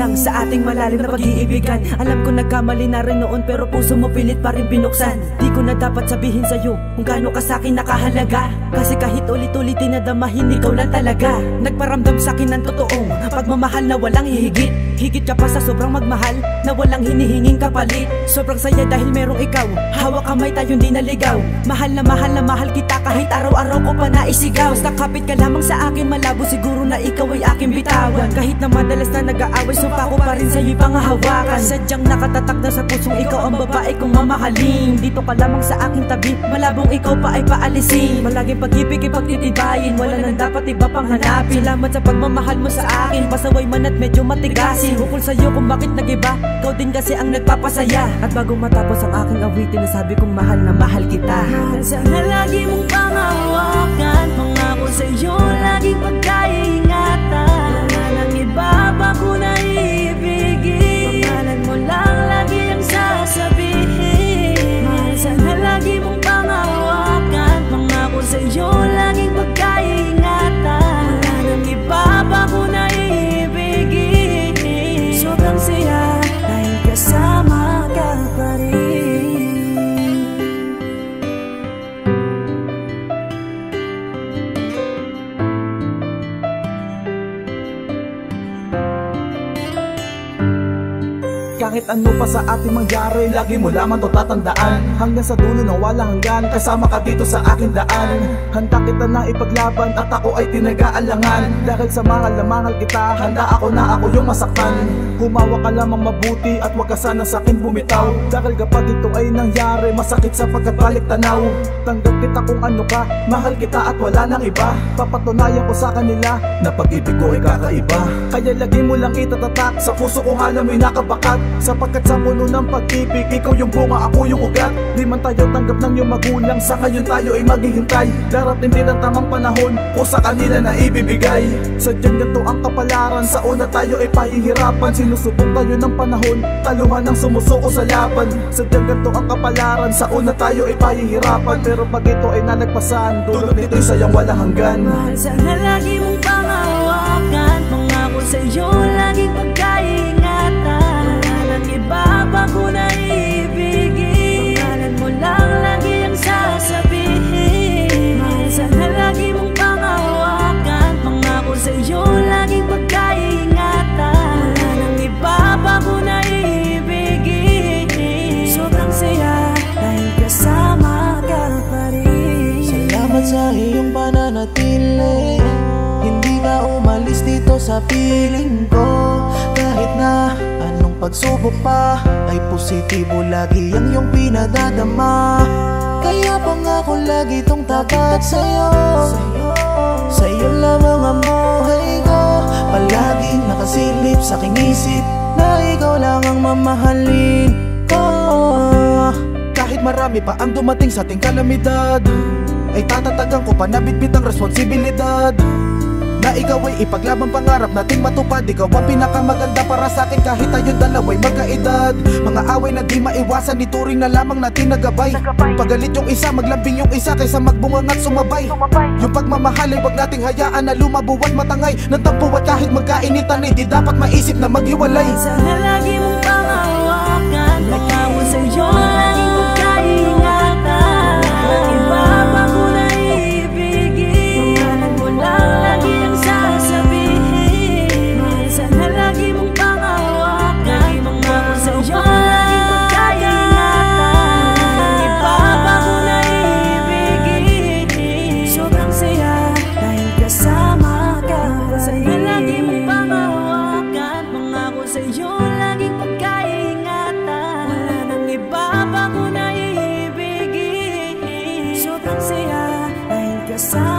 lang sa ating malalim na pag-iibigan. Alam ko nagkamali na rin noon, pero puso mo pilit pa rin binuksan. Di ko na dapat sabihin sa'yo kung gaano ka sa'kin nakahalaga, kasi kahit ulit-ulit dinadamahin, ikaw lang talaga. Nagparamdam sa'kin ng totoong pagmamahal na walang hihigit. Higit ka pa sa sobrang magmahal na walang hinihinging kapalit. Sobrang saya dahil merong ikaw, hawak kamay tayong di naligaw. Mahal na mahal kita kahit araw-araw ko pa naisigaw. Basta kapit ka lamang sa akin, malabo siguro na ikaw ay aking bitawan. Kahit na madalas na nag-aaway, sumpa ko pa rin sa'yo'y pangahawakan. Sadyang nakatatak na sa pusong ikaw ang babae kong mamahalin. Dito ka lamang sa aking tabi, malabong ikaw pa ay paalisin. Palaging pag-ibig ay pagtitibayin, wala nang dapat iba pang hanapin. Salamat sa pagmamahal mo sa akin, pasaway man at medyo matigasin. Bukol sa'yo kung bakit nag-iba, ikaw din kasi ang nagpapasaya. At bago matapos ang aking awitin, nasabi kong mahal na mahal kita. Sana lagi mong pangawakan, pangako sa'yo laging pagkaingatan. Wala nang iba pa ko na ibigin, pangalan mo lang lagi ang sasabihin. Sana lagi mong pangawakan, pangako sa'yo laging pagkaingatan. Wala nang iba pa ko na ibigin, sobrang saya dahil kasama ka pa rin. Kahit ano pa sa ating mangyari, lagi mo lamang to tatandaan. Hanggang sa dulo ng walang hanggan, kasama ka dito sa aking daan. Handa kita na ipaglaban at ako ay tinag-aalangan. Dahil sa mahal na mahal kita, handa ako na ako yung masaktan. Humawa ka lamang mabuti at wag ka sana sa'kin bumitaw. Dahil kapag ito ay nangyari, masakit sa pagkabalik tanaw. Tanggap kita kung ano ka, mahal kita at wala nang iba. Papatunayan ko sa kanila na pag-ibig ko ay kakaiba. Kaya lagi mo lang itatatak, sa puso ko alam mo'y nakabakat. Sapagkat sa puno ng pag-ibig, ikaw yung bunga, ako yung ugat. Di man tayo tanggap ng iyong magulang, sa ngayon tayo ay maghihintay. Darating din ang tamang panahon o sa kanila na ibibigay. Sadyang ganito ang kapalaran, sa una tayo ay pahihirapan. Sinusubok tayo ng panahon, taluhan ng sumusuko sa laban. Sadyang ganito ang kapalaran, sa una tayo ay pahihirapan. Pero pag ito ay nalagpasan, dulot nito'y sayang walang hanggan. Mahal, sana lagi mong pangawakan, pangako sa'yo laging pagkaingatan. Iba pa ko na ibigin, pangalan mo lang lagi ang sasabihin. Mahal, sana lagi mong pangawakan, pangako sa'yo laging pagkaingatan. Wala nang iba pa ko na ibigin, sobrang saya dahil kasama ka pa rin. Salamat sa iyong pananatili, hindi ka umalis dito sa piling ko. Kahit na pagsubok pa ay positibo, lagi ang iyong pinadadama. Kaya pangako lagi itong tapat sa'yo. Sa'yo lamang ang buhay ko, palaging nakasilip sa aking isip na ikaw lang ang mamahalin ko. Kahit marami pa ang dumating sa ating kalamidad, ay tatatagang ko pa na bitbit ang responsibilidad. Na ikaw ay ipaglaban pangarap nating matupad. Ikaw ang pinakamaganda para sa akin kahit tayong dalawa'y magkaedad. Mga away na di maiwasan, ituring na lamang natin nagabay. Pagalit yung isa, maglambing yung isa kaysa magbungang at sumabay. Yung pagmamahal ay wag nating hayaan na lumabuwat matangay ng tampo at kahit magkainitan ay di dapat maisip na maghiwalay. Sana lagi mong pangawakan, pangako sa'yo laging pagkaingatan. Iba pa ko na ibigin, pangalan mo lang lagi ang sasabihin. Mahal, sana lagi mong pangawakan, pangako sa'yo laging pagkaingatan. Iba pa ko na ibigin, sobrang saya dahil kasama ka. Sana lagi mong pangawakan, pangako sa'yo laging pagkaingatan. Wala nang iba pa ko na ibigin, sobrang saya dahil kasama